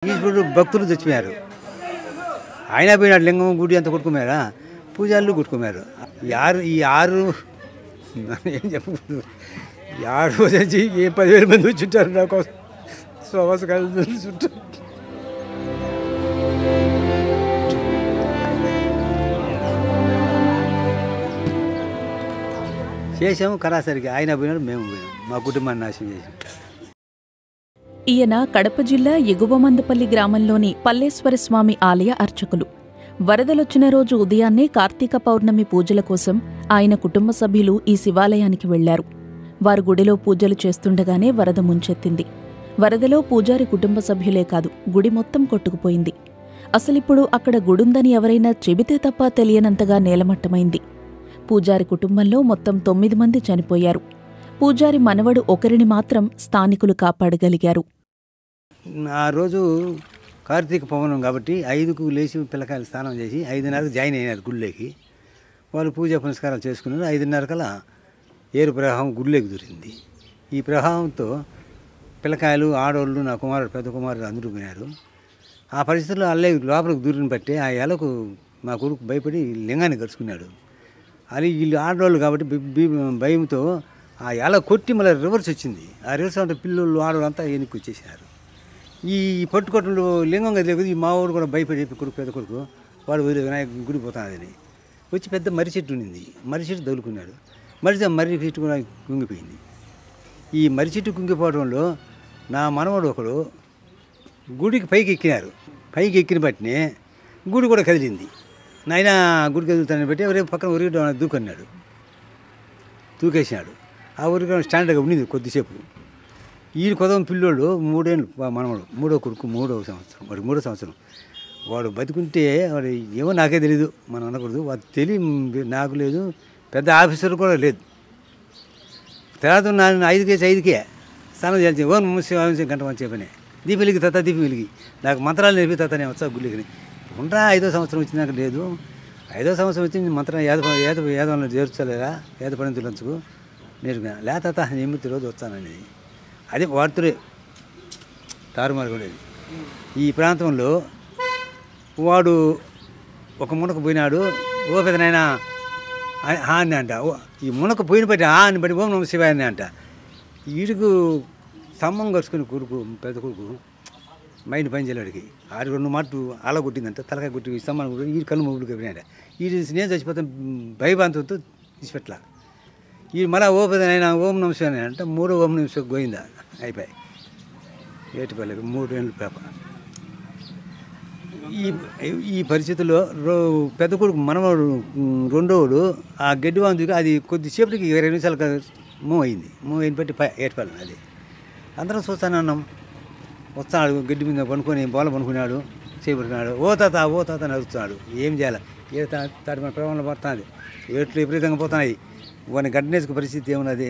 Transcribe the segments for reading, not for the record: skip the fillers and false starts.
ఈశ్వరుడు భక్తులు చచ్చిపోయారు. ఆయన పోయినాడు లింగం గుడి అంతా కొట్టుకున్నారా, పూజారులు కొట్టుకున్నారు. ఈ ఆరు ఏం చెప్పకూడదు. ఈ 6 రోజు వచ్చి 10,000 మంది వచ్చింటారు నా కోసం. సంవత్సరాలు చుట్టూ చేసాము. కరాసరికి ఆయన పోయినాడు, మేము పోయినాం. మా కుటుంబాన్ని నాశనం చేసాం. ఈయన కడప జిల్లా ఎగువమందపల్లి గ్రామంలోని పల్లేశ్వరస్వామి ఆలయ అర్చకులు. వరదలొచ్చిన రోజు ఉదయాన్నే కార్తీక పౌర్ణమి పూజల కోసం ఆయన కుటుంబ సభ్యులు ఈ శివాలయానికి వెళ్లారు. వారు గుడిలో పూజలు చేస్తుండగానే వరద ముంచెత్తింది. వరదలో పూజారి కుటుంబ సభ్యులే కాదు, గుడి మొత్తం కొట్టుకుపోయింది. అసలిప్పుడు అక్కడ గుడుందని ఎవరైనా చెబితే తప్ప తెలియనంతగా నేలమట్టమైంది. పూజారి కుటుంబంలో మొత్తం 9 మంది చనిపోయారు. పూజారి మనవడు ఒకరిని మాత్రం స్థానికులు కాపాడగలిగారు. ఆ రోజు కార్తీక పౌర్ణం కాబట్టి 5కు లేచి పిల్లకాయలు స్నానం చేసి 5:30కు జాయిన్ అయినారు గుళ్ళేకి. వాళ్ళు పూజా పునస్కారాలు చేసుకున్నారు. 5:30కల్లా ఏరు ప్రవాహం గుళ్ళేకి దొరికింది. ఈ ప్రవాహంతో పిల్లకాయలు, ఆడవాళ్ళు, నా కుమారుడు, పెద్ద కుమారుడు అందరూ పోయినారు. ఆ పరిస్థితుల్లో అల్లే లోపలికి దూరిని బట్టి ఆ ఎలకు మా కొడుకు భయపడి లింగాన్ని గడుచుకున్నాడు. అది వీళ్ళు ఆడవాళ్ళు కాబట్టి భయంతో ఆ ఎల కొట్టి మళ్ళీ రివర్స్ వచ్చింది. ఆ రివర్స్ అంటే పిల్లలు, ఆడవాళ్ళు అంతా వెనక్కి వచ్చేసారు. ఈ పట్టుకొట్టలు లింగం గదిలేదు. ఈ మావాడు కూడా భయపడి కొడుకు, పెద్ద కొడుకు, వాడు వినాయక గుడి పోతానని వచ్చి పెద్ద మర్రి చెట్టు ఉండింది. మర్రి చెట్టు తగులుకున్నాడు. మర్రి చెట్టు కూడా కుంగిపోయింది. ఈ మర్రి చెట్టు కుంగిపోవడంలో నా మనవడు ఒకడు గుడికి పైకి ఎక్కినారు. పైకి ఎక్కిన బట్టినే గుడి కూడా కదిలింది. నాయన గుడి కదులుతానని బట్టి రేపు పక్కన ఉరిగడం దూకన్నాడు. దూకేసినాడు. ఆ ఉరిగడం స్టాండర్డ్గా ఉండింది కొద్దిసేపు. ఈ కొదం పిల్లోడు 3 ఏళ్ళు మనవడు, 3వ కొడుకు, 3వ సంవత్సరం, వాడికి 3వ సంవత్సరం. వాడు బతికుంటే వాడు ఏమో నాకే తెలీదు, మనం అనకూడదు. వాడు నాకు లేదు, పెద్ద ఆఫీసర్ కూడా లేదు. తర్వాత నేను 5కే స్నానం చేయాల్సి గంట మంచి చెప్పని దీపం వెలిగి తత దీపం వెలిగి నాకు మంత్రాలు నేర్పి తత నేను వచ్చా గుళ్ళకి ఉండరా. 5వ సంవత్సరం వచ్చినాక లేదు. 5వ సంవత్సరం వచ్చి మంత్రం ఏదవలను చేర్చలేరా, ఏద పని లంచుకు నేర్చుకున్నా. లేత నిమిత్తి రోజు వచ్చాననేది అదే వాడుతురే తారుమారు కూడా. ఈ ప్రాంతంలో వాడు ఒక మునకు పోయినాడు. ఓ పెద్దనైనా అని అంట. ఈ మునకు పోయిన బట్టి అని బట్టి ఓం నమ శివాయని అంట. వీడికి స్తంభం కరుచుకుని కొడుకు, పెద్ద కొడుకు మైండ్ పని చేయలేడికి 6 మాటలు అలా కొట్టిందంట. తలకాయ కొట్టి స్తంభాన్ని కొట్టి ఈ కళ్ళు మొగుడికి పోయినాడు. ఈ నేను చచ్చిపోతాం భయభాంతంతో తీసిపెట్ల. ఈ మళ్ళీ ఓ పెద్దనైనా ఓం నమ శివాయని అంటే 3వ ఓం నమ శివ గోయిందా అయిపోయి ఏటిపల్లెకి 3 ఏళ్ళు పేప. ఈ పరిస్థితుల్లో పెద్ద కొడుకు మనవాడు రెండోవాడు ఆ గడ్డి వాంతుకి అది కొద్దిసేపటికి 20 నిమిషాలకు మూవ్ అయింది. మూవ్ అయిన బట్టి ఏటిపల్లి అది అందరం చూస్తానన్నాం. వస్తున్నాడు గడ్డి మీద పనుకొని బోల పనుకున్నాడు, చేపడుతున్నాడు. ఓ తాత నడుస్తున్నాడు. ఏం చేయాలి? ఏ తాటి మన ప్రభావంలో పడుతుంది. ఏట్లు విపరీతంగా పోతున్నాయి. వాడిని గడ్డనేసుకు పరిస్థితి ఏమున్నది?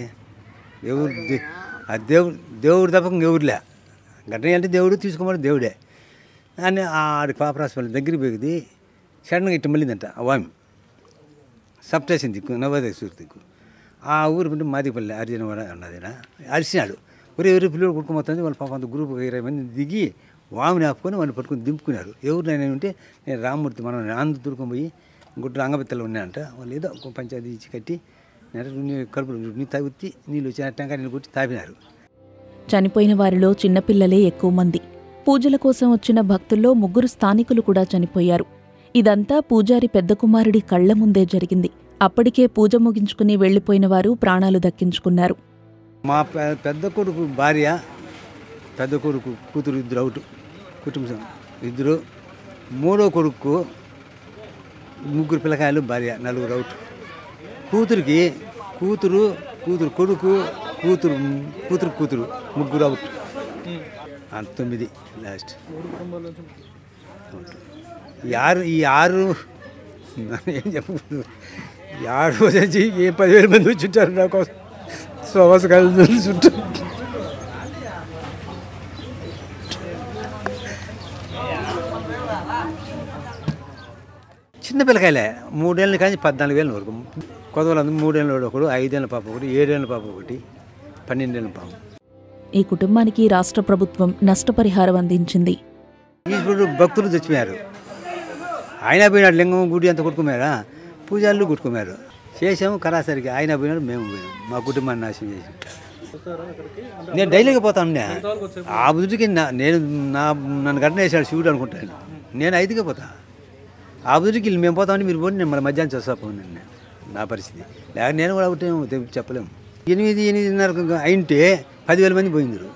దేవుడు తప్ప ఎవరులే. గడ్డనే అంటే దేవుడు, తీసుకోమని దేవుడే అని ఆడి పాపరాశి దగ్గరికి పోయింది. సడన్గా ఇట్టు మళ్ళీందంట. ఆ వామి సప్టేషన్ దిక్కు, నవోదయ సూర్య దిక్కు. ఆ ఊరు పంటే మాదిపల్లి అర్జునవాడ అన్నది. అరిసినాడు. ఒరే పిల్లలు కొడుకుపోతుంది. వాళ్ళ పాప అంత గ్రూప్ 20 మంది దిగి వామిని ఆపుకొని వాళ్ళు పట్టుకొని దింపుకున్నారు. ఎవరినైనా ఉంటే నేను రామ్మూర్తి మనం ఆంధ్ర తుడుకొని పోయి గుడ్డలు అంగబెత్తలు ఉన్నాయంట. వాళ్ళు ఏదో ఒక పంచాయతీ ఇచ్చి కట్టి కడుపులు తాగుతి నీళ్ళు వచ్చి టెంకాయ నీళ్ళు కొట్టి తాపినారు. చనిపోయిన వారిలో చిన్నపిల్లలే ఎక్కువ మంది. పూజల కోసం వచ్చిన భక్తుల్లో 3 స్థానికులు కూడా చనిపోయారు. ఇదంతా పూజారి పెద్ద కుమారుడి కళ్ల ముందే జరిగింది. అప్పటికే పూజ ముగించుకుని వెళ్లిపోయిన వారు ప్రాణాలు దక్కించుకున్నారు. మా పెద్ద కొడుకు భార్య, పెద్ద కొడుకు కూతురు ఇద్దరు అవుట్, కుటుంబం ఇద్దరు. 3వ కొడుకు 3 పిల్లకాయలు, భార్య 4 అవుట్. కూతురికి కూతురు కొడుకు కూతురు 3 అవుట్. 9 లాస్ట్. ఈ 6 ఏం చెప్పకూడదు. 6 రోజు వచ్చి 10,000 మంది వచ్చింటారు నా కోసం. సంవత్సరాలు చుట్టూ చిన్న పిల్లకాయలే 3 ఏళ్ళ కానీ 14 ఏళ్ళ వరకు. కొదవలందరూ 3 ఏళ్ళ ఒకడు, 5 ఏళ్ళ పాప ఒకటి, 7 ఏళ్ళ పాప ఒకటి, 12 ఏళ్ళ పాప. ఈ కుటుంబానికి రాష్ట్ర ప్రభుత్వం నష్టపరిహారం అందించింది. ఈశ్వరుడు భక్తులు చచ్చిపోయారు. ఆయన పోయినాడు, లింగం గుడి అంతా కొట్టుకున్నారా, పూజారులు కొట్టుకున్నారు. చేసాము కరాసరికి, ఆయన పోయినాడు, మేము పోయినాం, మా కుటుంబాన్ని నాశనం చేసాం. నేను డైలీగా పోతాను. ఆ బుద్ధికి నేను నన్ను ఘటన వేసాడు శివుడు అనుకుంటాను. నేను 5కే పోతా. ఆ బుద్ధికి మేము పోతామని మీరు పోయి నేను మళ్ళీ మధ్యాహ్నం చేస్తా పోను. నా పరిస్థితి లేక నేను కూడా ఒకటే చెప్పలేము. 8-8:30 అయింటే 10,000 మంది పోయిందరు.